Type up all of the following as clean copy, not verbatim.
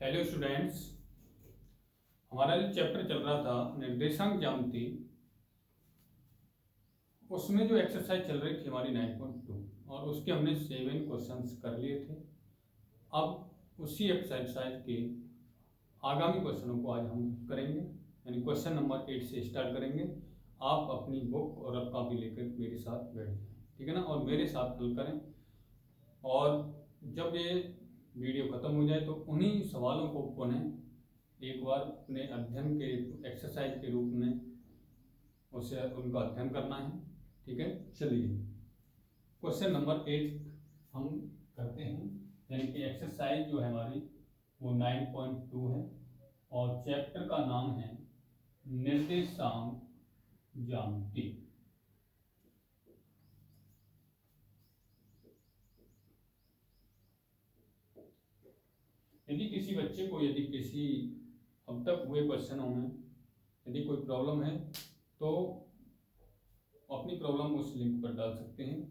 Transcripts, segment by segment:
Hello students, हमारा जो chapter चल रहा था निर्देशांक ज्यामिति, उसमें जो एक्सरसाइज चल रही थी हमारी 9.2 और उसके हमने 7 क्वेश्चंस कर लिए थे। अब उसी एक्सरसाइज के आगामी क्वेश्चनों को आज हम करेंगे, यानी क्वेश्चन नंबर 8 से स्टार्ट करेंगे। आप अपनी बुक और अब कॉपी लेकर मेरे साथ बैठ जाएं, ठीक है ना, और मेरे साथ हल करें। और जब ये वीडियो ख़त्म हो जाए तो उन्हीं सवालों को पुनः एक बार अपने अध्ययन के एक्सरसाइज के रूप में उसे उनका अध्ययन करना है, ठीक है। चलिए क्वेश्चन नंबर 8 हम करते हैं, यानी कि एक्सरसाइज जो है हमारी वो 9.2 है और चैप्टर का नाम है निर्देशांक ज्यामिति। यदि किसी बच्चे को किसी अब तक हुए क्वेश्चनों में यदि कोई प्रॉब्लम है तो अपनी प्रॉब्लम उस लिंक पर डाल सकते हैं,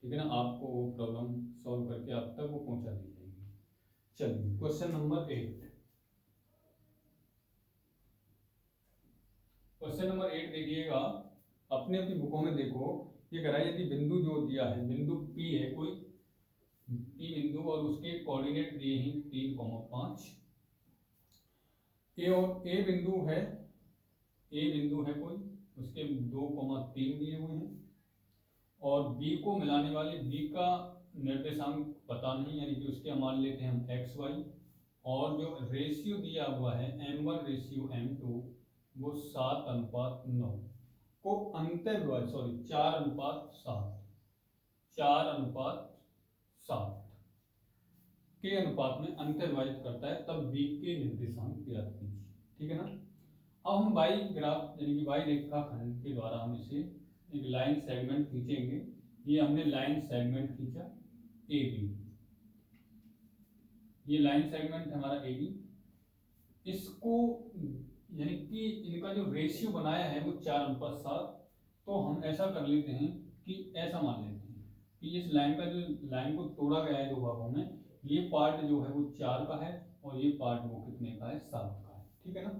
ठीक है ना। आपको वो प्रॉब्लम सॉल्व करके आप तक वो पहुंचा दी जाएगी। चलिए क्वेश्चन नंबर 8, क्वेश्चन नंबर 8 देखिएगा, अपने अपनी बुकों में देखो। ये कह रहा है यदि बिंदु जो दिया है, बिंदु P है, कोई P बिंदु और उसके कोऑर्डिनेट दिए हैं 3,5। ए बिंदु है, ए बिंदु है कोई, उसके 2,3 दिए हुए हैं और बी को मिलाने वाले बी का निर्देशांक पता नहीं, यानी कि उसके मान लेते हैं हम एक्स वाई, और जो रेशियो दिया हुआ है m1 रेशियो m2 वो 7:9 को अंतर 4:7 के अनुपात में अंतर विभाजित करता है, तब बी के निर्देशांक ज्ञात कीजिए, ठीक है ना। अब हम वाई ग्राफ यानी कि वाई रेखाखंड के द्वारा हम इसे एक लाइन सेगमेंट खींचेंगे। ये हमने लाइन सेगमेंट खींचा ए बी, ये लाइन सेगमेंट हमारा ए बी। इसको यानी कि इनका जो रेशियो बनाया है वो 4:7। तो हम ऐसा कर लेते हैं कि ऐसा मान लेते हैं कि इस लाइन का जो लाइन को तोड़ा गया है दो भागों में, ये पार्ट जो है वो 4 का है और ये पार्ट वो कितने का है, 7 का है, ठीक है ना।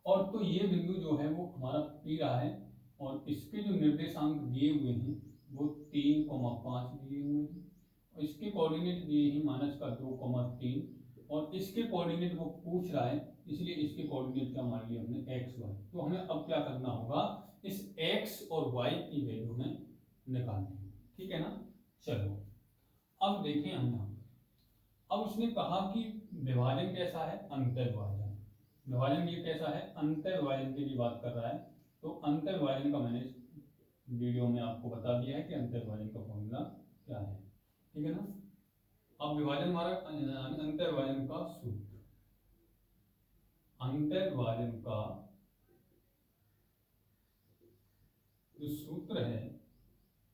और तो ये बिंदु जो है वो हमारा पी रहा है और इसके जो निर्देशांक दिए हुए हैं वो 3,5 दिए हुए हैं और इसके कोऑर्डिनेट दिए हैं माइनस का 2,3 और इसके कोऑर्डिनेट वो पूछ रहा है, इसलिए इसके कोऑर्डिनेट का मान लिया हमने एक्स वाई। तो हमें अब क्या करना होगा, इस एक्स और वाई की वैल्यू में निकालनी है, ठीक है ना। चलो अब देखें हम यहाँ, अब उसने कहा कि विभाजन कैसा है, अंतर विभाजन। विभाजन ये कैसा है, अंतर विभाजन की बात कर रहा है। तो अंतर विभाजन का मैंने वीडियो में आपको बता दिया है कि अंतर विभाजन का फॉर्मूला क्या है, ठीक है ना। अब विभाजन हमारा अंतर विभाजन का सूत्र, अंतर विभाजन का जो सूत्र है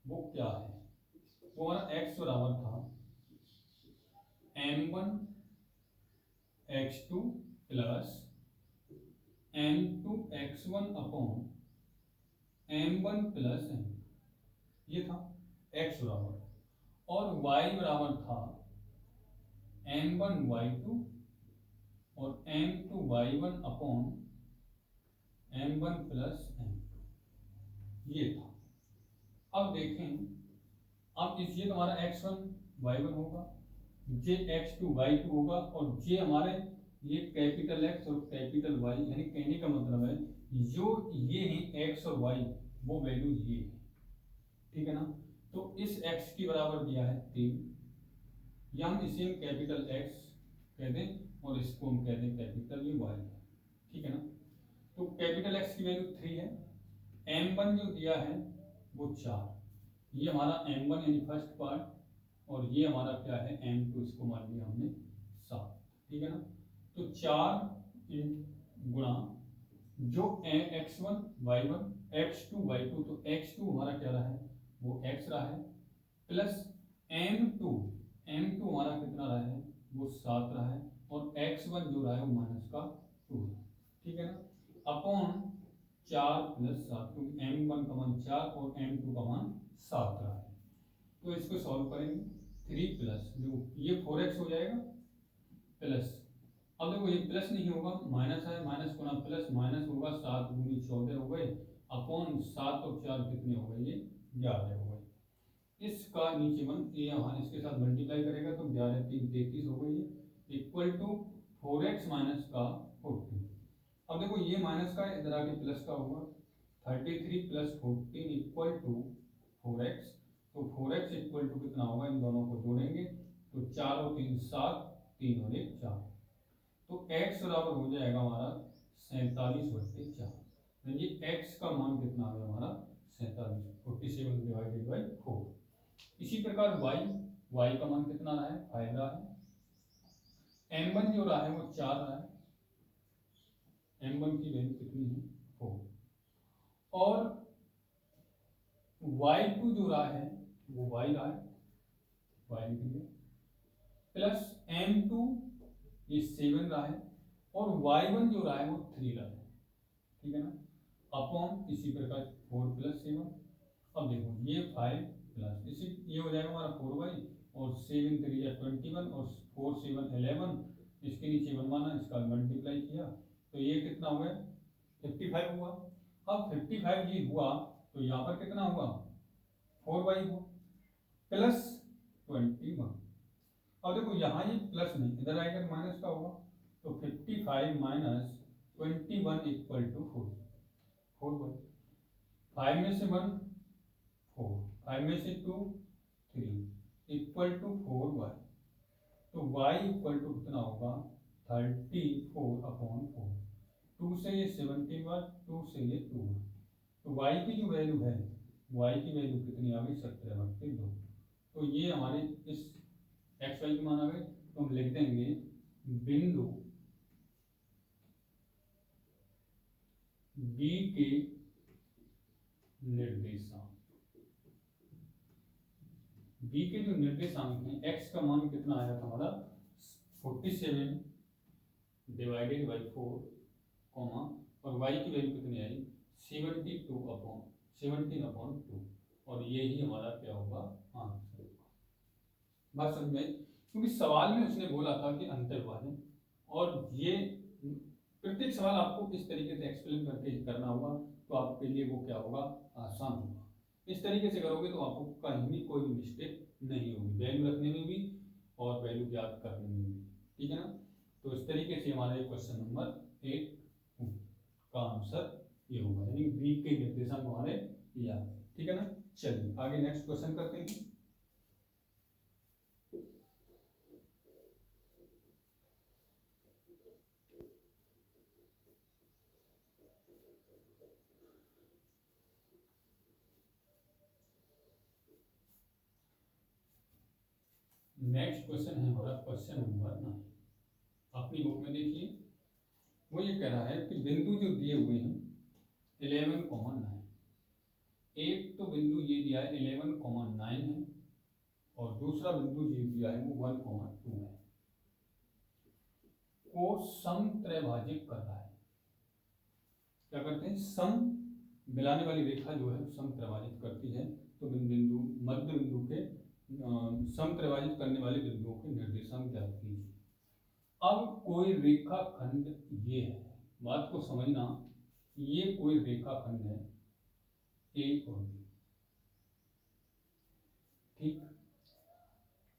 वो क्या है, वो हमारा x बराबर था m1 x2 plus m2 x1 upon m1 plus m, ये था x बराबर, और y बराबर था m1 y2 और m2 y1 upon m1 plus m2, ये था। अब देखें, अब इस ये तुम्हारा x1 y1 होगा, जे x2 y2 होगा और जे हमारे ये कैपिटल X और कैपिटल Y, यानी कहने का मतलब है जो ये है x और y वो वैल्यू ये है, ठीक है ना। तो इस x की बराबर दिया है 3, या हम इसे कैपिटल X कह दें और इसको हम कह दें कैपिटल Y, ठीक है ना। तो कैपिटल X की वैल्यू 3 है, m1 जो दिया है वो 4, ये हमारा m1 यानी फर्स्ट पार्ट, और ये हमारा क्या है m2, इसको मान लिया हमने 7, ठीक है ना। तो 4 गुणा जो x1 y1 x2 y2, तो x2 हमारा क्या रहा है वो x रहा है, प्लस m2 हमारा कितना रहा है वो 7 रहा है, और x1 जो रहा है वो माइनस का 2 है, ठीक है ना, अपॉन 4 प्लस 7, क्योंकि m1 का मान 4 और m2 का मान 7 रहा है। तो इसको सॉल्व करेंगे, 3 प्लस जो ये 4x हो जाएगा प्लस अब देखो ये प्लस नहीं होगा, माइनस है, माइनस गुना प्लस, माइनस होगा 7 दूनी 14 हो गए, अपॉन 7 और 4 कितने हो गए, ये 11 हो गए। इसका नीचे ये यहाँ इसके साथ मल्टीप्लाई करेगा तो 11 3 33 हो गई है, इक्वल टू 4x माइनस का 14। अब देखो ये माइनस का इधर आके प्लस का होगा, 33 प्लस 14 इक्वल टू 4x। तो 4x इक्वल टू कितना होगा, इन दोनों को जोड़ेंगे तो 4 और 3 7, 3 और 1 4, तो x बराबर हो जाएगा हमारा 47/4। ये x का मान कितना आ गया हमारा 47, 47 डिवाइडेड बाई 4। इसी प्रकार y का मान कितना रहा है, 5 रहा है। m1 जो रहा है वो 4 रहा है, m1 की वैल्यू कितनी है 4। और y2 जो रहा है वो y रहा है, y लिख दिया, प्लस m2 ये 7 रहा है, और y1 जो रहा है वो 3 रहा है, ठीक है ना, अपॉन इसी प्रकार 4 प्लस 7। अब देखो ये 5 प्लस इसी ये हो जाएगा हमारा 4y, और 7 3 या 21, और 4 7 11, इसके नीचे बनवाना, इसका मल्टीप्लाई किया तो ये कितना हो गया 55 हुआ। अब 55 ये हुआ तो यहाँ पर कितना हुआ 4y हुआ प्लस 21। अब देखो यहाँ ये प्लस नहीं, इधर आएगा माइनस का होगा, तो 55 माइनस 21 इक्वल टू 4y। 5 में से 1 4, 5 में से 2 3 इक्वल टू 4y। तो y इक्वल टू कितना होगा 34/4। 2 से ये 17 बार, 2 से ये 2 बार, तो y की जो वैल्यू है, y की वैल्यू कितनी आ गई 17/2। तो ये हमारे इस एक्स वाई की मान आ गए, तो हम लिख देंगे बिंदु बी के निर्देशांक, बी के जो निर्देशांक हैं, एक्स का मान कितना आया था हमारा 47 डिवाइडेड बाई 4, और वाई की वैल्यू कितनी आई 17/2, और यही हमारा क्या होगा आंसर। बात समझ में आई? क्योंकि सवाल में उसने बोला था कि अंतर्विभाजन, और ये प्रत्येक सवाल आपको इस तरीके से एक्सप्लेन करके करना होगा, तो आपके लिए वो क्या होगा आसान होगा। इस तरीके से करोगे तो आपको कहीं भी कोई मिस्टेक नहीं होगी, वैल्यू रखने में भी और वैल्यू ज्ञात करने में भी, ठीक है ना। तो इस तरीके से हमारा क्वेश्चन नंबर 1 का आंसर ये होगा, यानी बी के निर्देशांक हमारे ये आते हैं, ठीक है ना। चलिए आगे नेक्स्ट क्वेश्चन करते हैं। नेक्स्ट क्वेश्चन है हमारा क्वेश्चन नंबर 9, अपनी बुक में देखिए। वो ये कह रहा है कि बिंदु जो दिए हुए हैं 11,9, एक तो बिंदु ये दिया है 11,9 है, और दूसरा बिंदु ये दिया है वो 1,2 है, को समत्रैभाजिक कर रहा है। क्या करते हैं, सम मिलाने वाली रेखा जो है समत्रैभाजित करती है, तो बिंदु मध्य बिंदु के समत्रैभाजित करने वाले बिंदुओं के निर्देशांक ज्ञात कीजिए। अब कोई रेखाखंड ये है, बात को समझना, ये कोई रेखाखंड है ए और बी, ठीक।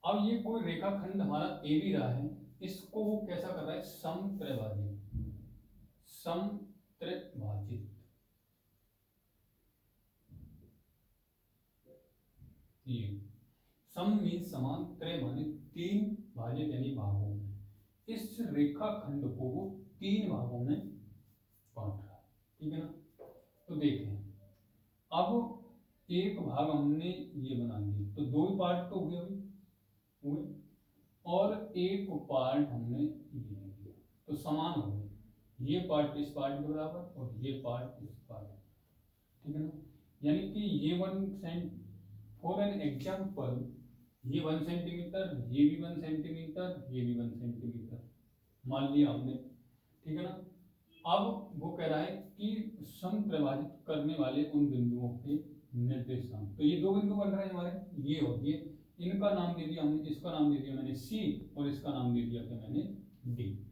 अब ये कोई रेखाखंड हमारा ए भी रहा है, इसको वो कैसा कर रहा है समत्रैभाजित, समत्रैभाजित। ये सम मीन समान, त्रय माने 3 भाजित यानी भागों में, इस रेखाखंड को वो 3 भागों में बांट रहा है, ठीक है ना। तो देखें, अब एक भाग हमने ये बना दिया, तो 2 पार्ट तो हुए, और एक पार्ट हमने ये दिया, तो समान हो गए, ये पार्ट इस पार्ट के बराबर और ये पार्ट इस पार्ट, ठीक है ना। यानी कि ये 1 सेंट, फॉर एन एग्जाम्पल, ये 1 सेंटीमीटर, ये भी 1 सेंटीमीटर, ये भी 1 सेंटीमीटर मान लिया हमने, ठीक है ना। अब वो कह रहा है कि समप्रभाजित करने वाले उन बिंदुओं के निर्देशांक, तो ये 2 बिंदु बन रहे हैं हमारे, ये और ये, इनका नाम दे दिया हमने, इसका नाम दे दिया मैंने सी, और इसका नाम दे दिया क्या मैंने डी।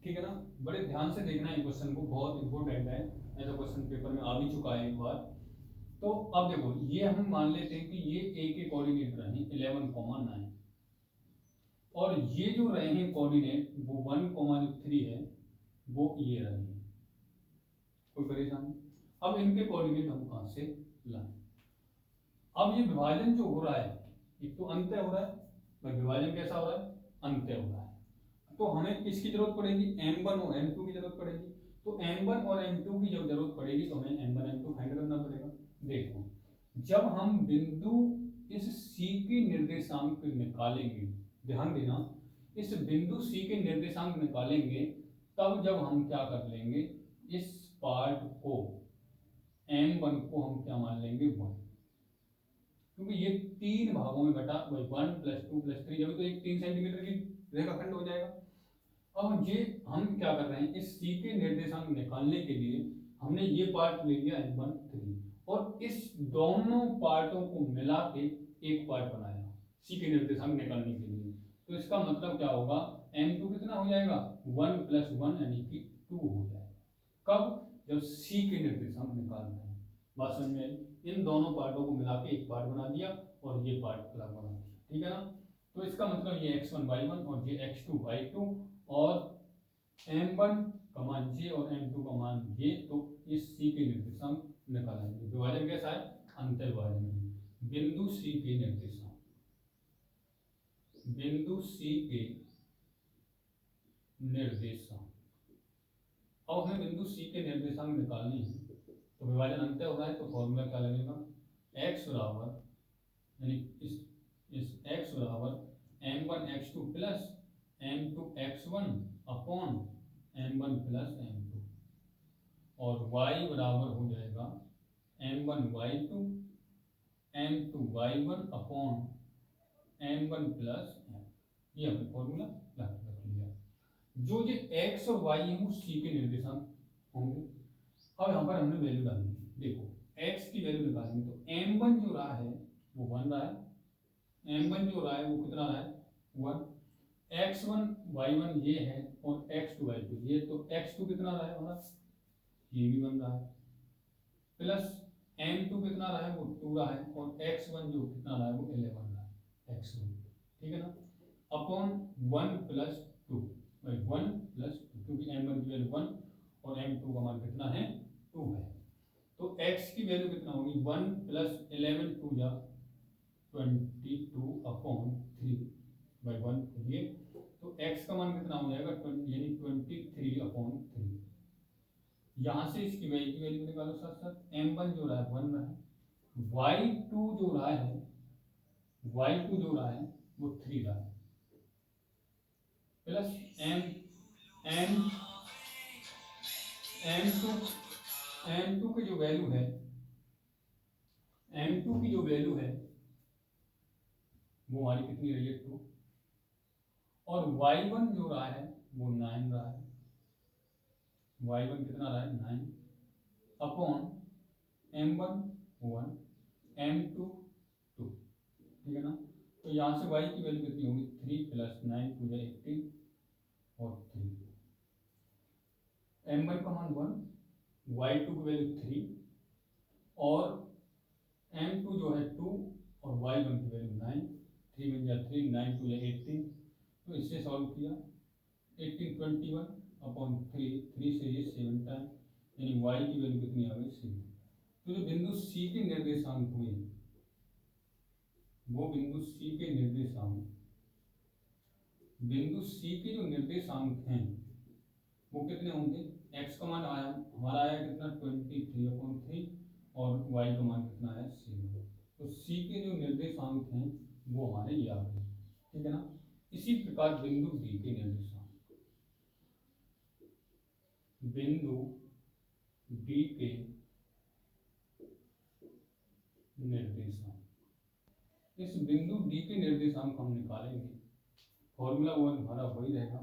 ठीक है ना। बड़े ध्यान से देखना है क्वेश्चन को, बहुत इंपॉर्टेंट है, ऐसा क्वेश्चन पेपर में आ भी चुका है एक बार। तो अब देखो ये हम मान लेते हैं कि ये ए के कोऑर्डिनेट रहे 11,9 और ये जो रहे हैं कोऑर्डिनेट वो 1,3 है वो ये रहे हैं। कोई परेशानी? अब इनके कोऑर्डिनेट हम कहां से लाएं? अब ये विभाजन जो हो रहा है एक तो अंत्य हो रहा है, भाई विभाजन कैसा हो रहा है? अंत्य हो रहा है। तो हमें किसकी जरूरत पड़ेगी? m1 और m2 की जरूरत पड़ेगी। तो m1 और m2 की जब जरूरत पड़ेगी तो हमें m1 m2 फाइंड करना पड़ेगा। देखो जब हम बिंदु इस C के निर्देशांक निकालेंगे, ध्यान देना, इस बिंदु C के निर्देशांक निकालेंगे तब जब हम क्या कर लेंगे, इस पार्ट को m1 को हम क्या मान लेंगे? 1, क्योंकि ये 3 भागों में बटा 1 + 2 + 3 जब तो एक 3 सेंटीमीटर की रेखाखंड हो जाएगा। अब ये हम क्या कर रहे हैं, इस C के निर्देशांक निकालने के लिए हमने ये पार्ट ले लिया m1 3 और इस दोनों पार्टों को मिला के एक पार्ट बनाया C के निर्देशांक निकालने के लिए। तो इसका मतलब क्या होगा, m2 कितना हो जाएगा? 1 + 1 यानी कि 2 हो जाएगा। कब? जब C के निर्देशांक निकालना है। बात समझ में आई? इन दोनों पार्टों को मिला के एक पार्ट बना दिया और ये पार्ट अलग बना दिया, ठीक है ना। तो इसका मतलब ये x1 y1 और ये x2 y2 और m1 का मान j और m2 का मान j, तो इस C के निर्देशांक निकालेंगे। विभाजन कैसा है? अंतर विभाजन है। बिंदु C के निर्देशांक, बिंदु C के निर्देशांक। अब हमें बिंदु C के निर्देशांक निकालने हैं तो विभाजन अंतर हो रहा है तो फॉर्मूला क्या लगेगा? x बराबर यानी इस x बराबर m1 x2 plus m2 x1 upon m1 plus m2 और y बराबर हो जाएगा m1 y2 m2 y1 upon m1 plus m। ये हमने फॉर्मूला रख लिया। जो ये x और y है वो C के निर्देशांक होंगे। अब यहाँ पर हमने वैल्यू डालनी है। देखो x की वैल्यू निकालेंगे तो m1 जो रहा है वो 1 रहा है, m1 जो रहा है वो कितना रहा है? 1। x1 y1 ये है और x2 y2 ये, तो x2 कितना रहा है हमारा? ये भी 1 रहा है, प्लस m2 कितना रहा है? वो 2 रहा है और x1 जो कितना रहा है? वो 11 रहा है, x1, ठीक है ना। अपॉन 1 + 2 1 + 2 क्योंकि m1 की वैल्यु 1 और m2 का मान कितना है? 2 है। तो x की वैल्यू कितना होगी? 1 + 11 2 जा 22 अपॉन 3/1 ये, तो x का मान कितना हो जाएगा? यानी 23 अपॉन 3। यहाँ से इसकी वैल्यू निकालो साथ साथ। m1 जो रहा है 1 रहा है, y2 जो रहा है वो 3 रहा है, प्लस m2 की जो वैल्यू है, m2 की जो वैल्यू है वो हमारी कितनी रही है? 2 और y1 जो रहा है वो 9 रहा है, y1 कितना रहा है? 9 अपॉन m1 1 m2 2, ठीक है ना। तो यहाँ से y की वैल्यू कितनी होगी? 3 + 9 2 जा 18 और 3, m1 का मान 1, y2 की वैल्यू 3 और m2 जो है 2 और y1 की वैल्यू 9, 3 × 3 9 2 जा 18। तो इससे सॉल्व किया 18 21 अपॉन 3 से ये 7 टाइम, यानी y की वैल्यू कितनी आ गई? 7। तो जो बिंदु C के निर्देशांक हुए वो बिंदु C के जो निर्देशांक हैं वो कितने होंगे? x का मान आया हमारा आया कितना? 23/3 और y का मान कितना है? 7। तो C के जो निर्देशांक हैं वो हमारे ये आ गए, ठीक है ना। इसी प्रकार बिंदु D के निर्देशांक, बिंदु D के निर्देशांक, इस बिंदु D के निर्देशांक हम निकालेंगे। फॉर्मूला वो हमारा वही रहेगा,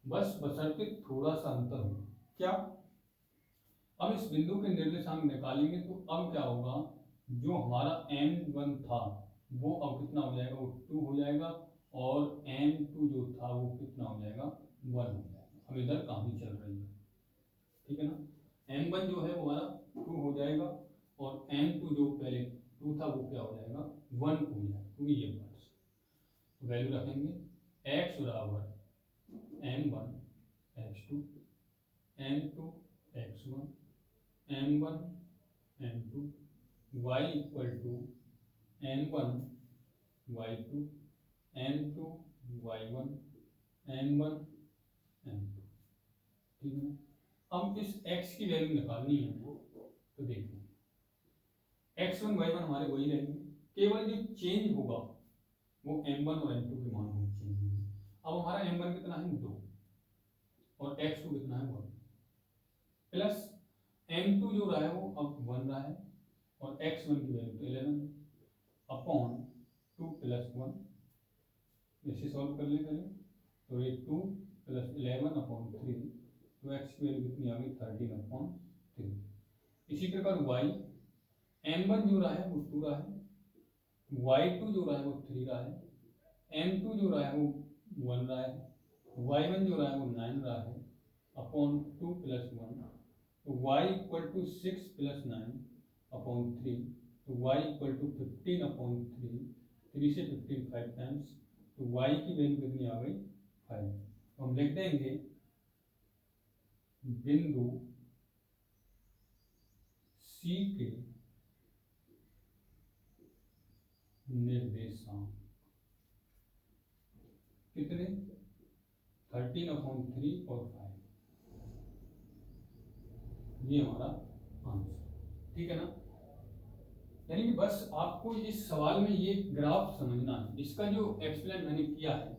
बस बशर्ते थोड़ा सा अंतर हो। क्या? अब इस बिंदु के निर्देशांक निकालेंगे तो अब क्या होगा? जो हमारा m1 था वो अब कितना हो जाएगा? वो 2 हो जाएगा और m2 जो था वो कितना हो जाएगा? 1 हो जाएगा। अब इधर कहानी चल रही है, ठीक है ना। m1 जो है वो हमारा 2 हो जाएगा और m2 जो पहले 2 था वो क्या हो जाएगा 1 हो जाएगा, क्योंकि ये पार्ट्स वैल्यू रखेंगे x बराबर m1 x2 m2 x1 m1 m2 y equal to m1 y2 m2 y1 m1 m2, ठीक है। अब इस x की वैल्यू निकालनी है हमें, तो देखिए x1 y1 हमारे वही रहेंगे, केवल जो चेंज होगा वो m1 और m2 के मान में चेंज होंगे। अब हमारा m1 कितना है 2 और x2 कितना है 1 प्लस m2 जो रहा है वो अब 1 रहा है और x1 की वैल्यू तो 11 अपॉन 2 प्लस 1, इसे सॉल्व कर लें पहले, तो ये 2 प्लस 11 अपॉन 3, तो x की वैल्यू कितनी आ गई 13 अपॉन 3। इसी प्रकार y m1 जो रहा है वो 2 रहा है, y2 जो रहा है वो 3 रहा है, m2 जो रहा है वो 1 रहा है, y1 जो रहा है वो 9 रहा है अपॉन 2 प्लस 1, तो y equal to 6 plus 9 upon 3, तो y इक्वल टू 15 अपॉन 3, 3 से 15 5 टाइम्स, तो y की वैल्यू कितनी आ गई 5। तो हम लिख देंगे बिंदु C के निर्देशांक कितने 13 अपॉन 3 और 5, ये हमारा आंसर, ठीक है ना। यानी कि बस आपको इस सवाल में ये ग्राफ समझना है, इसका जो एक्सप्लेन मैंने किया है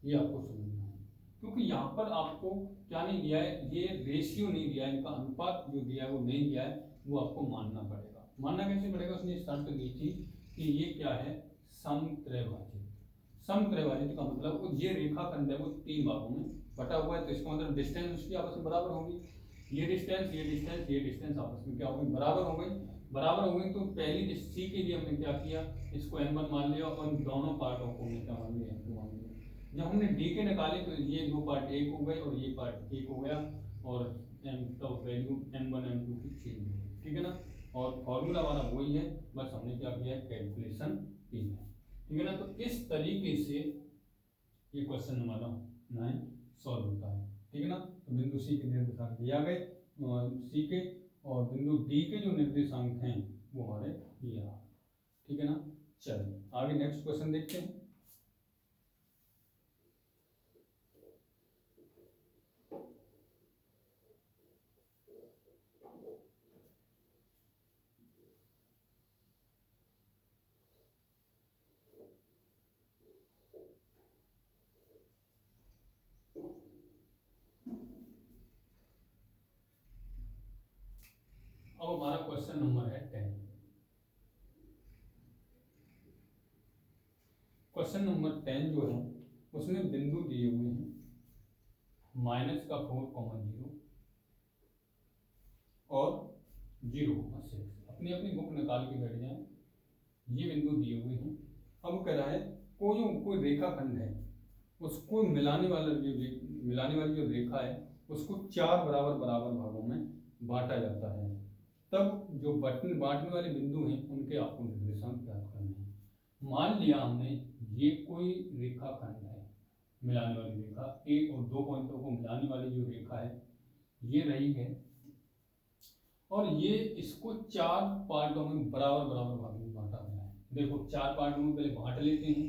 ये आपको समझना है, क्योंकि यहाँ पर आपको क्या नहीं दिया है, ये रेशियो नहीं दिया है, इनका अनुपात जो दिया है वो नहीं दिया है, वो आपको मानना पड़ेगा। मानना कैसे पड़ेगा, उसने शर्त दी थी कि ये क्या है समत्रैभाजित। समत्रैभाजित का मतलब वो ये रेखाखंड है वो 3 भागों में बटा हुआ है, तो इसका मतलब डिस्टेंस उसकी आपस में बराबर होगी, ये डिस्टेंस ये डिस्टेंस ये डिस्टेंस आपस में क्या हो गई बराबर हो गई। बराबर हो गई तो पहली सी के लिए हमने क्या किया, इसको m1 मान लिया और दोनों पार्टों को हमने क्या मान लिया m2 मान लिया। जब हमने डी के निकाले तो ये दो पार्ट एक हो गए और ये पार्ट एक हो गया और m तो वैल्यू m1 m2 की चेंज हो गई, ठीक है ना। और फॉर्मूला हमारा वही है, बस हमने क्या किया है कैलकुलेशन की है, ठीक है ना। तो इस तरीके से ये क्वेश्चन नंबर 9 सॉल्व होता है, ठीक है ना। तो बिंदु सी के निर्देशांक दिया गए सी के, और बिंदु डी के जो निर्देशांक हैं वो हमारे ये रहा, ठीक है ना। चलिए आगे नेक्स्ट क्वेश्चन देखते हैं। अब हमारा क्वेश्चन नंबर है 10। क्वेश्चन नंबर 10 जो है उसमें बिंदु दिए हुए हैं -4,0 और 0,6। अपनी अपनी बुक निकाल के बैठ जाएं, ये बिंदु दिए हुए हैं। अब कह रहा है कोई रेखाखंड है उसको मिलाने वाली जो रेखा है उसको 4 बराबर भागों में बांटा जाता है, तब जो बांटने वाले बिंदु हैं उनके आपको निर्देशांक ज्ञात करने हैं। मान लिया हमने ये कोई रेखाखंड है, मिलाने वाली रेखा एक और 2 पॉइंटों को मिलाने वाली जो रेखा है ये रही है, और ये इसको 4 पार्टों में बराबर भागों में बांटा गया है। देखो 4 पार्टों में पहले बांट लेते हैं,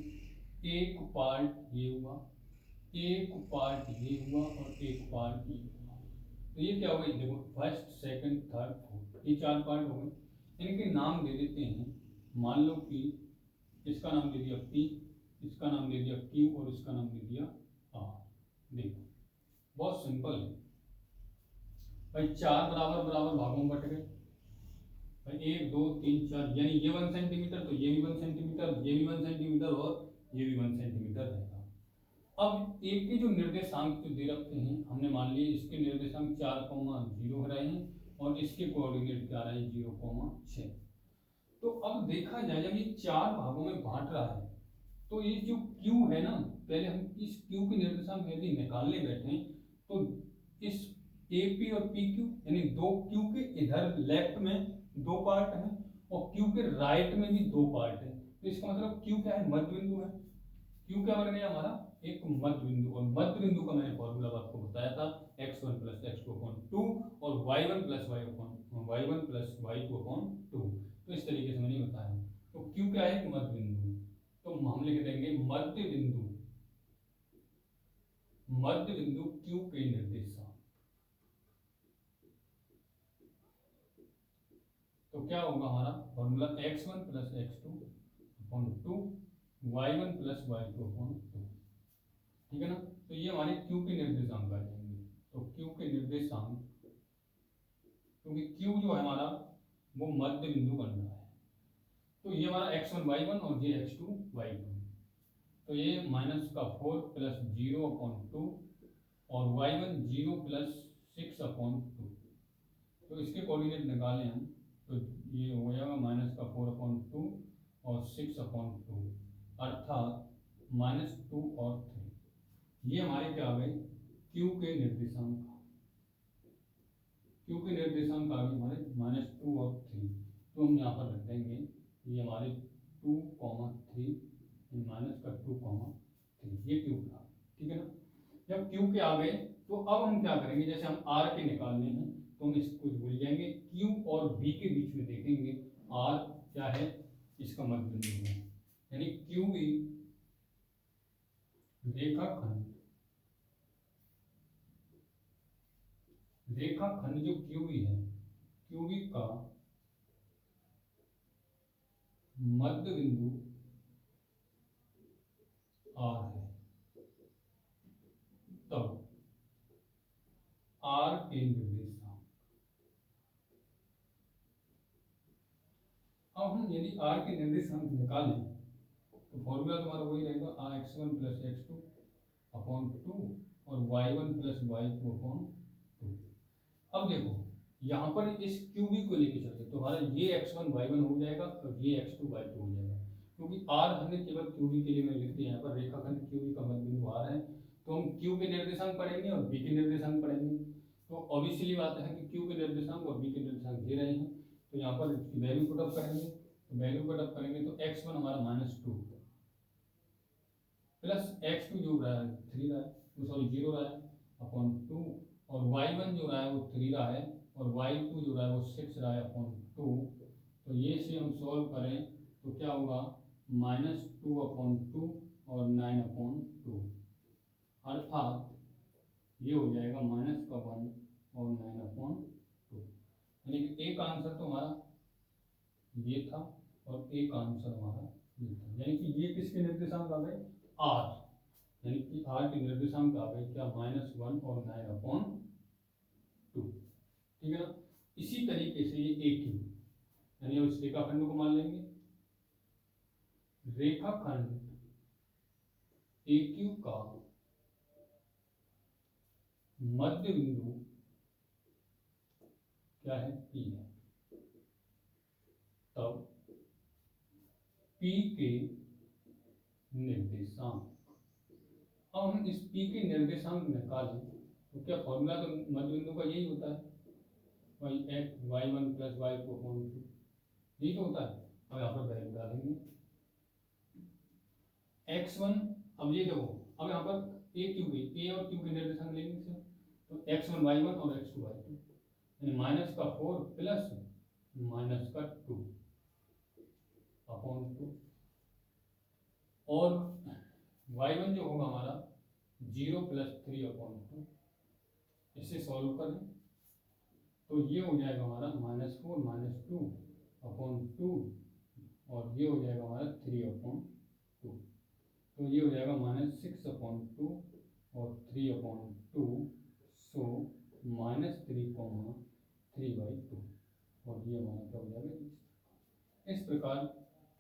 एक पार्ट ये हुआ, एक पार्ट ये हुआ और एक पार्ट ये हुआ, तो ये क्या हो गई देखो फर्स्ट सेकंड थर्ड फोर्थ, ये 4 पार्ट हो गए। इनके नाम दे देते हैं, मान लो कि इसका नाम दे दिया P, इसका नाम दे दिया Q और इसका नाम दे दिया R। देखो बहुत सिंपल है भाई, 4 बराबर भागों में बट गए भाई, 1 2 3 4, यानी ये 1 सेंटीमीटर तो ये भी 1 सेंटीमीटर, ये भी 1 सेंटीमीटर और ये भी 1 सेंटीमीटर रहेगा। अब एक के जो निर्देशांक जो दे रखे हैं हमने मान लिए इसके निर्देशांक 4,0 रहे हैं और इसके कोऑर्डिनेट क्या रहे 0,6। तो अब देखा जाए जब ये 4 भागों में बांट रहा है तो ये जो Q है ना, पहले हम इस Q के निर्देशांक यदि निकालने बैठे तो तो इस ए पी और पी क्यू यानी दो क्यू के इधर लेफ्ट में दो पार्ट हैं और क्यू के राइट में भी दो पार्ट है, तो इसका मतलब क्यू क्या है, मध्य बिंदु है। क्यू क्या बन गया हमारा, एक मध्य बिंदु, और मध्य बिंदु का मैंने फॉर्मूला आपको बताया था x1 प्लस x2 अपॉन 2 और y1 प्लस y2 अपॉन 2। तो इस तरीके से मैंने बताया। तो क्यू क्या है, एक मध्य बिंदु, तो हम लिख देंगे मध्य बिंदु क्यू के निर्देशांक। तो क्या होगा हमारा formula x1 plus x2 upon 2 y1 plus y2 upon 2, ठीक है ना। तो ये हमारे क्यू के निर्देशांक आ जाएंगे। तो क्यू के निर्देशांक, क्योंकि क्यू जो है हमारा वो मध्य बिंदु बन रहा है, तो ये हमारा x1 y1 और ये x2 y2, तो ये -4 प्लस 0 अपॉन 2 और y1 0 प्लस 6 अपॉन 2। तो इसके कोऑर्डिनेट निकालें हम, तो ये हो जाएगा -4 अपॉन 2 और 6 अपॉन 2, अर्थात -2 और 3। ये हमारे क्या आ गए, क्यू के निर्देशांक। क्यू के निर्देशांक आ गए हमारे -2 और 3। तो हम यहाँ पर रख देंगे ये हमारे 2, 3 -2, 3, ये क्यू का, ठीक है ना। जब क्यू के आ गए तो अब हम क्या करेंगे, जैसे हम आर के निकालने हैं तो हम इसको भूल जाएंगे, क्यू और बी के बीच में देखेंगे आर क्या है, इसका मध्य बिंदु है, यानी क्यू बी रेखाखंड जो क्यू बी है, क्यू बी का मध्य बिंदु आर है। तब आर के निर्देशांक, अब हम यदि आर के निर्देशांक निकालें तो फॉर्मूला तुम्हारा वही रहेगा x1 प्लस x2 अपॉन 2 और y1 प्लस y2 अपॉन 2। अब देखो यहाँ पर इस क्यूबी को लेके चलते तो हमारा ये x1 y1 हो जाएगा और ये x2 y2 हो जाएगा, क्योंकि आर हमने केवल क्यूबी के लिए मैं लिख दिया, यहाँ पर रेखाखंड क्यूबी का मध्य बिंदु आर है, तो हम क्यू के निर्देशांक पढ़ेंगे और बी के निर्देशांक पढ़ेंगे। तो ऑब्वियसली बात है कि क्यू के निर्देशांक और बी के निर्देशांक दे रहे हैं, तो यहाँ पर वैल्यू पुट अप करेंगे, तो वैल्यू पुट अप करेंगे तो x1 हमारा -2 प्लस x2 जो रहा है 3 रहा है, सॉरी 0 रहा है अपॉन 2 और y1 जो रहा है वो 3 रहा है और y2 जो रहा है वो 6 रहा है अपॉन 2। तो ये से हम सॉल्व करें तो क्या होगा, -2 अपॉन 2 और 9 अपॉन 2, अर्थात ये हो जाएगा -1 और 9 अपॉन 2। यानी कि एक आंसर तो हमारा ये था और एक आंसर हमारा ये था, यानी कि ये किसके निर्देशांक आ गए, आर, यानी कि आर के निर्देशांक आ गए क्या, -1 और 9 अपॉन 2, ठीक है ना। इसी तरीके से ये ए क्यू, यानी अब इस रेखाखंड को मान लेंगे, रेखाखंड ए क्यू का मध्य बिंदु क्या है, पी है। तब पी के निर्देशांक, अब हम इस पी के निर्देशांक निकालें तो क्या फॉर्मूला तो मध्य बिंदु का यही होता है, y1 प्लस y2 अपॉन 2, यही तो होता है। अब यहाँ पर वैल्यू डालेंगे x1, अब ये देखो अब यहाँ पर ए क्यू ए और क्यू के निर्देशांक लेंगे से, तो x1 y1 और x2 y2, यानी -4 प्लस -2 अपॉन 2 और y1 जो होगा हमारा 0 प्लस 3 अपॉन 2। इसे सॉल्व करें तो ये हो जाएगा हमारा -4 -2 अपॉन 2 और ये हो जाएगा हमारा 3 अपॉन 2, तो ये हो जाएगा -6 अपॉन 2 और 3 अपॉन 2, सो -3,3/2, और ये हमारा क्या हो जाएगा। इस प्रकार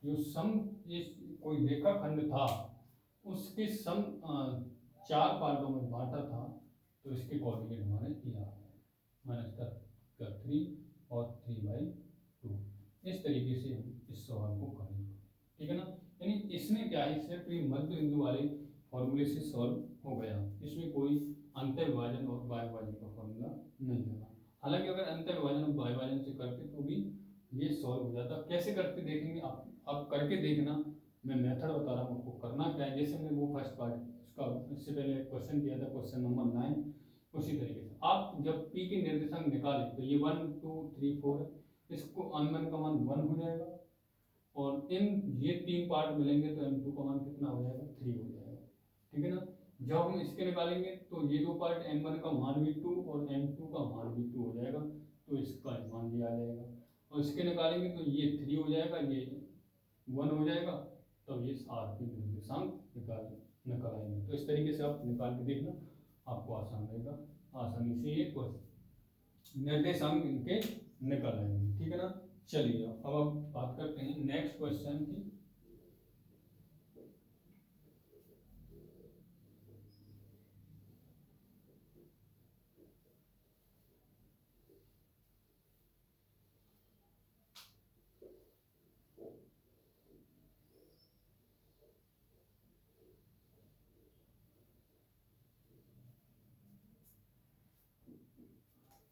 जो सम, इस कोई रेखाखंड था उसके सम 4 पार्टों में बांटा था, तो इसके कोऑर्डिनेट हमारे ये आ गए -3 और 3/2। इस तरीके से हम इस सवाल को करेंगे, ठीक है ना। यानी इसमें क्या है, सिर्फ ये मध्य बिंदु वाले फॉर्मूले से सॉल्व हो गया। इसमें कोई अंतर विभाजन और बाय विभाजन का फॉर्मूला नहीं लगा। हालांकि अगर अंतर विभाजन और बाय विभाजन से करते तो भी ये सॉल्व हो जाता। कैसे करते देखेंगे आप करके देखना। मैं मेथड बता रहा हूँ आपको करना क्या है। जैसे हमने वो फर्स्ट पार्ट इसका इससे पहले क्वेश्चन दिया था, क्वेश्चन नंबर 9, उसी तरीके से आप जब पी के निर्देशांक निकालें तो ये 1 2 3 4 इसको m1 का मान 1 हो जाएगा और इन ये 3 पार्ट मिलेंगे तो m2 का मान कितना हो जाएगा 3 हो जाएगा। ठीक है ना। जब हम इसके निकालेंगे तो ये 2 पार्ट m1 का मान भी 2 और m2 का मान भी 2 हो जाएगा, तो इसका मान भी आ जाएगा। और इसके निकालेंगे तो ये 3 हो जाएगा, ये 1 हो जाएगा, तो ये आरपी निर्देशांक निकाल आएंगे। तो इस तरीके से आप निकाल के देखना, आपको आसान रहेगा। आसानी से ये निर्देशांक इनके निकल आएंगे। ठीक है ना। चलिए अब हम बात करते हैं नेक्स्ट क्वेश्चन की।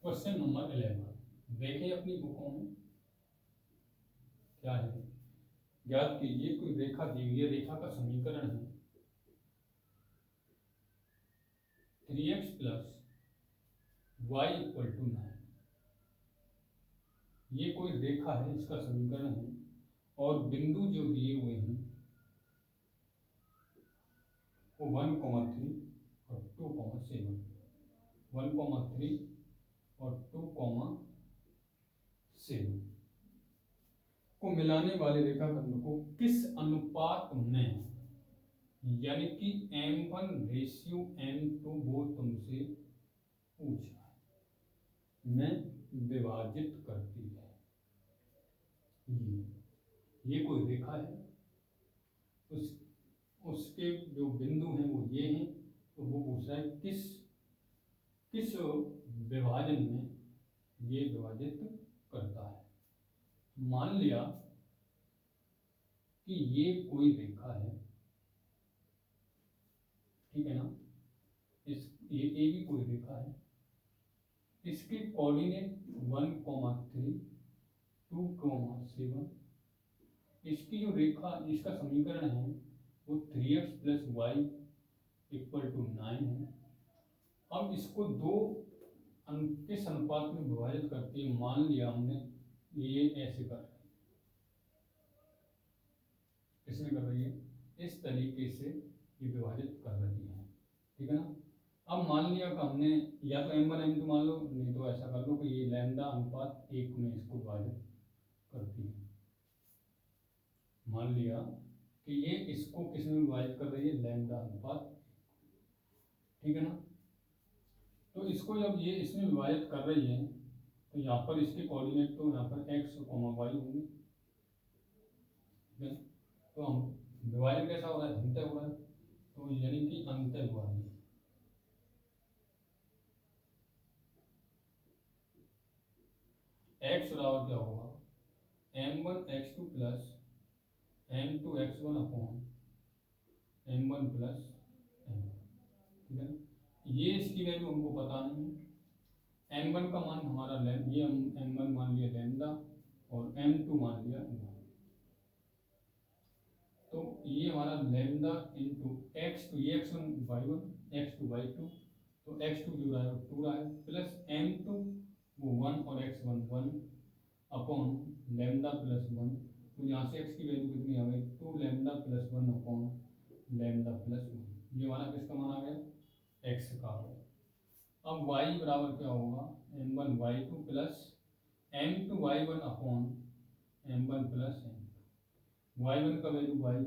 क्वेश्चन नंबर 11 देखिए अपनी बुकों में क्या है। याद कीजिए कोई रेखा दी हुई है, रेखा का समीकरण है 3x plus Y equal to 9। ये कोई रेखा है, इसका समीकरण है और बिंदु जो दिए हुए हैं वो 1,3 और 2,7, 1,3 और 2,7 को मिलाने वाले रेखाखंड को किस अनुपात में, यानी कि m1:m2 वो तुमसे पूछा है, में विभाजित करती है। ये कोई रेखा है, उसके जो बिंदु हैं वो ये हैं, तो वो पूछ रहा है किस विभाजन में ये विभाजित करता है। मान लिया कि ये कोई रेखा है, ठीक है ना, ये भी कोई रेखा है, इसके कोऑर्डिनेट 1,3 2,7, इसकी जो रेखा इसका समीकरण है वो 3x plus Y equal to 9 है। अब इसको दो किस अनुपात में विभाजित करती है। मान लिया हमने ये ऐसे कर रही है, किसमें कर रही है, इस तरीके से ये विभाजित कर रही है। ठीक है ना। अब मान लिया कि हमने या तो m1 m2 मान लो, नहीं तो ऐसा कर लो कि ये लैम्डा अनुपात 1 में इसको विभाजित करती है। मान लिया कि ये इसको किस में विभाजित कर रही है, लैम्डा अनुपात। ठीक है ना। तो इसको जब ये इसमें विभाजित कर रही है तो यहाँ पर इसके कोऑर्डिनेट तो यहाँ पर x, y होंगे। ठीक है। तो हम विभाजन कैसा हो रहा है, अंतर हो रहा है, तो यानी कि अंतर विभाजन x बराबर क्या होगा, m1x2 plus m2x1 upon m1 plus m। ठीक है ना। ये इसकी वैल्यू हमको पता नहीं है। m1 का मान हमारा ये हम m1 मान लिया लैम्डा और m2 मान लिया, तो ये हमारा लैम्डा इंटू x2, ये x1 y1, x2 y2, तो x2 जो रहा है वो 2 रहा है, प्लस m2 वो 1 और x1 1 अपॉन लैम्डा प्लस 1। तो यहाँ से x की वैल्यू कितनी आ गई, 2 lambda plus 1 upon lambda plus 1। ये हमारा किसका मान आ गया, x का आ गया। अब y बराबर क्या होगा, m1 y2 plus m2 y1 upon m1 plus m। y1 का वैल्यू y है,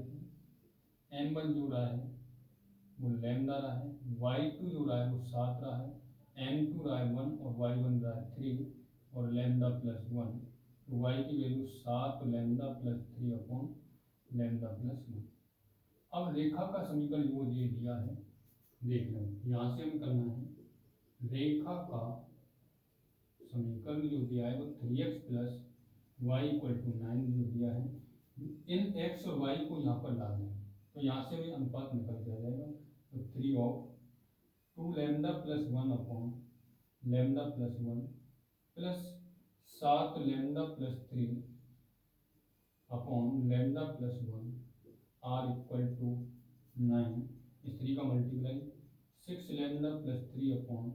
m1 जो रहा है वो लैम्डा रहा है, y2 जो रहा है वो 7 रहा है, m2 रहा है 1 और y1 रहा है 3 और लैम्डा प्लस 1। तो y की value 7 lambda plus 3 upon lambda plus 1। अब रेखा का समीकरण वो दे दिया है, देख लो यहाँ से हम करना है। रेखा का समीकरण जो दिया है वो 3x plus Y equal to 9 जो दिया है, इन x और y को यहाँ पर डाल दें तो यहाँ से भी अनुपात निकल के आ जाएगा। तो 3 of 2 lambda plus 1 upon lambda plus 1 plus 7 lambda plus 3 upon lambda plus 1 are equal to 9, इस 3 का multiply 6 lambda plus 3 upon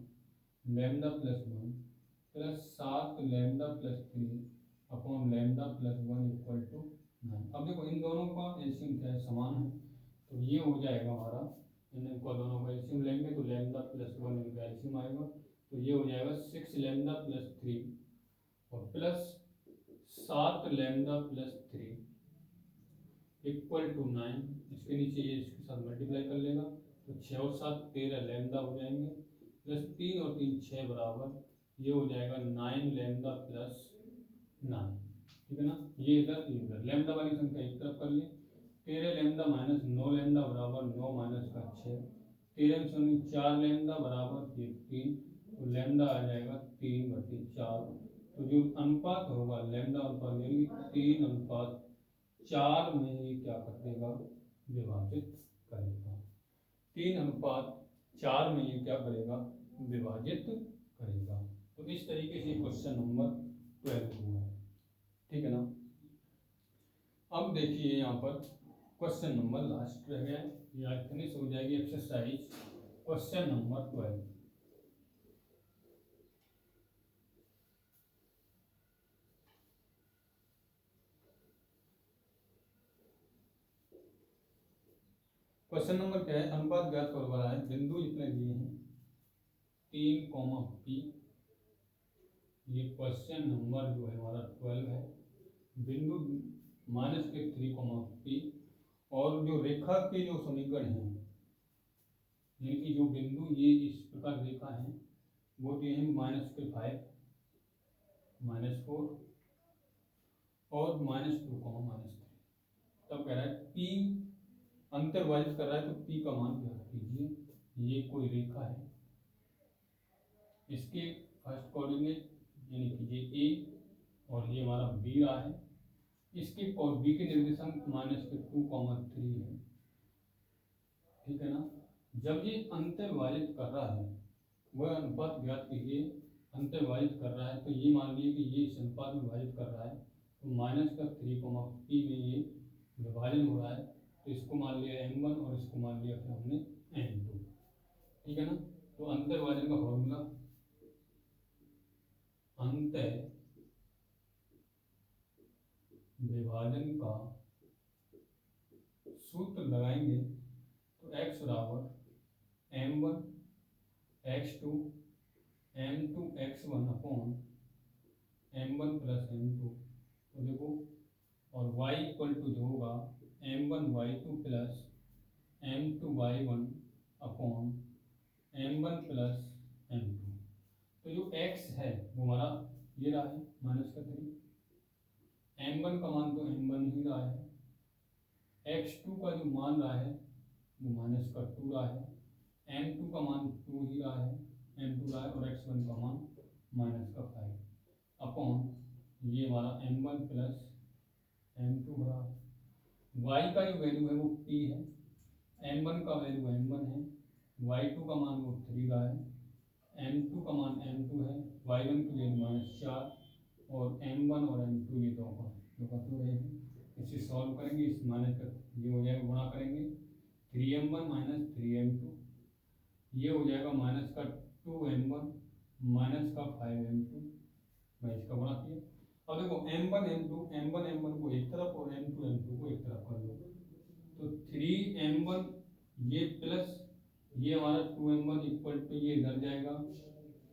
lambda plus 1 plus 7 lambda plus 3 upon lambda plus 1 equal to 9। अब देखो इन दोनों का एलसीएम क्या है, समान है, तो ये हो जाएगा हमारा, इनको दोनों का एलसीएम लेंगे तो लैम्डा प्लस 1 इनका एलसीएम आएगा, तो ये हो जाएगा 6 लैम्डा प्लस 3 और plus 7 lambda plus 3 equal to 9। इसके नीचे ये इसके साथ मल्टीप्लाई कर लेगा, तो 6 और 7 13 लैम्डा हो जाएंगे, प्लस 3 और 3 6 बराबर, ये हो जाएगा 9 लैम्डा प्लस 9। ठीक है ना, ये इधर लैम्डा वाली संख्या एक तरफ कर ली, 13 लैम्डा माइनस 9 लैम्डा बराबर 9 माइनस का 6, 13 से 4 लैम्डा बराबर ये 3, तो लैम्डा आ जाएगा 3/4। तो जो अनुपात होगा लैम्डा अनुपात यानी 3:4 में ये क्या कर देगा, विभाजित करेगा। 3:4 में ये क्या करेगा, विभाजित करेगा। तो इस तरीके से क्वेश्चन नंबर 12 हुआ है। ठीक है ना। अब देखिए यहाँ पर क्वेश्चन नंबर लास्ट रह गया है, या फिनिश हो जाएगी exercise question number 12। Question number क्या है, अनुपात ज्ञात करो वाला है, बिंदु इतने दिए हैं 3, P। ये क्वेश्चन नंबर जो है हमारा 12 है, बिंदु -3, P और जो रेखा के जो समीकरण हैं, यानी कि जो बिंदु ये इस प्रकार रेखा है वो दिए हैं -5, -4 और -2, -3। तब कह रहा है P अंतर विभाजित कर रहा है, तो P का मान ज्ञात कीजिए। ये कोई रेखा है, इसके फर्स्ट कोऑर्डिनेट यानी कि ये A और ये हमारा B रहा है, इसके और B के निर्देशांक -2, 3 है। ठीक है ना। जब ये अंतर विभाजित कर रहा है, वह अनुपात ज्ञात कीजिए। अंतर विभाजित कर रहा है तो ये मान लीजिए कि ये इस अनुपात में विभाजित कर रहा है, तो -3, P में ये विभाजन हो रहा है, तो इसको मान लिया M1 और इसको मान लिया फिर हमने M2। ठीक है ना। तो अंतर विभाजन का फॉर्मूला, अंतर विभाजन का सूत्र लगाएंगे तो x बराबर M1 x2 M2 x1 upon M1 plus M2। तो देखो, और y इक्वल टू जो होगा M1 y2 plus M2 y1 upon M1 plus M2। तो जो x है वो हमारा ये रहा है -3, M1 का मान तो M1 ही रहा है, x2 का जो मान रहा है वो -2 रहा है, M2 का मान 2 ही रहा है, M2 रहा है, और x1 का मान -5 अपॉन ये हमारा M1 प्लस M2 रहा। y का जो वैल्यू है वो p है, M1 का वैल्यू M1 है, y2 का मान वो 3 रहा है, M2 का मान M2 है, y1 की वैल्यू -4 और M1 और M2 ये दो रहे हैं। इसे सॉल्व करेंगे, इस माइनस का ये हो जाएगा, गुणा करेंगे 3M1 - 3M2, ये हो जाएगा -2M1 -5M2। मैं इसका गुणा किया। अब देखो M1 M2 को एक तरफ और M2 M2 को एक तरफ कर लो, तो 3M1 ये प्लस ये हमारा 2M1 इक्वल टू ये इधर जाएगा,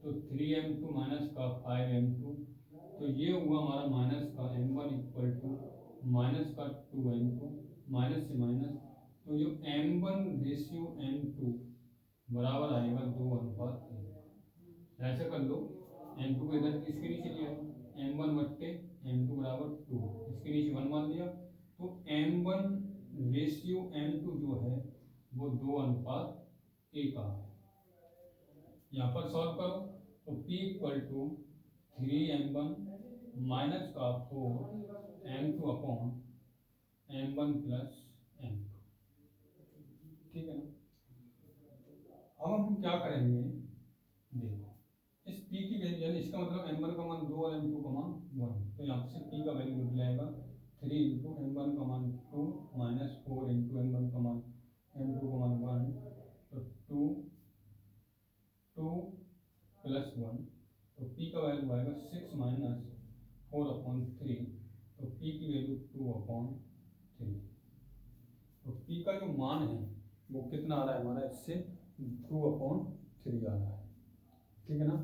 तो 3M2 माइनस का 5M2, तो ये हुआ हमारा माइनस का M1 इक्वल टू माइनस का 2M2, माइनस से माइनस, तो जो M1 रेशियो M2 बराबर आएगा 2:1। ऐसे कर लो, M2 को इधर इसके नीचे लिया, M1/M2 बराबर 2, इसके नीचे 1 मान लिया, तो M1 रेशियो M2 जो है वो 2:1 है। यहाँ पर सॉल्व करो तो P equal to 3M1 minus का 4M2 upon M1 plus M2। ठीक है ना। अब हम क्या करेंगे, देखो इस p की वैल्यू यानी इसका मतलब m1 का मान 2 और m2 का मान 1, तो यहाँ से p का वैल्यू निकल जाएगा 3 इंटू m1 का मान 2 माइनस 4 इंटू m1 का मान m2 का मान 1, तो 2 प्लस 1, तो p का वैल्यू आएगा 6 माइनस 4/3, तो p की वैल्यू 2/3, तो p का जो मान है वो कितना आ रहा है हमारा, इससे 2/3 आ रहा है, ठीक है ना।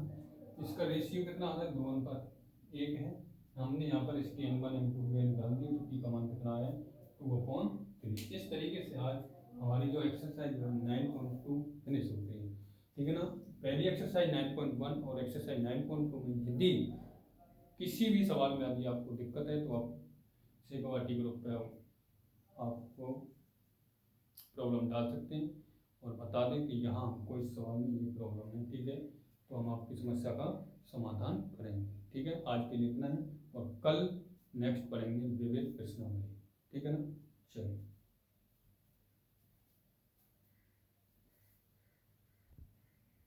इसका रेशियो कितना आ रहा है, 2:1 है। हमने यहाँ पर इसकी m1 m2 वैल्यू डाल दी, तो p का मान कितना आया, 2/3। इस तरीके से आज हमारी जो एक्सरसाइज 9.2 फिनिश होती है, ठीक है ना। पहली एक्सरसाइज 9.1 और एक्सरसाइज 9.2 में यदि किसी भी सवाल में अभी आपको दिक्कत है तो आप सेगवाटी ग्रुप पे आपको प्रॉब्लम डाल सकते हैं और बता दें कि यहाँ हमको इस सवाल में ये प्रॉब्लम है, ठीक है, तो हम आपकी समस्या का समाधान करेंगे, ठीक है। आज के लिए इतना है और कल नेक्स्ट पढ़ेंगे विविध प्रश्नावली, ठीक है ना। चलिए।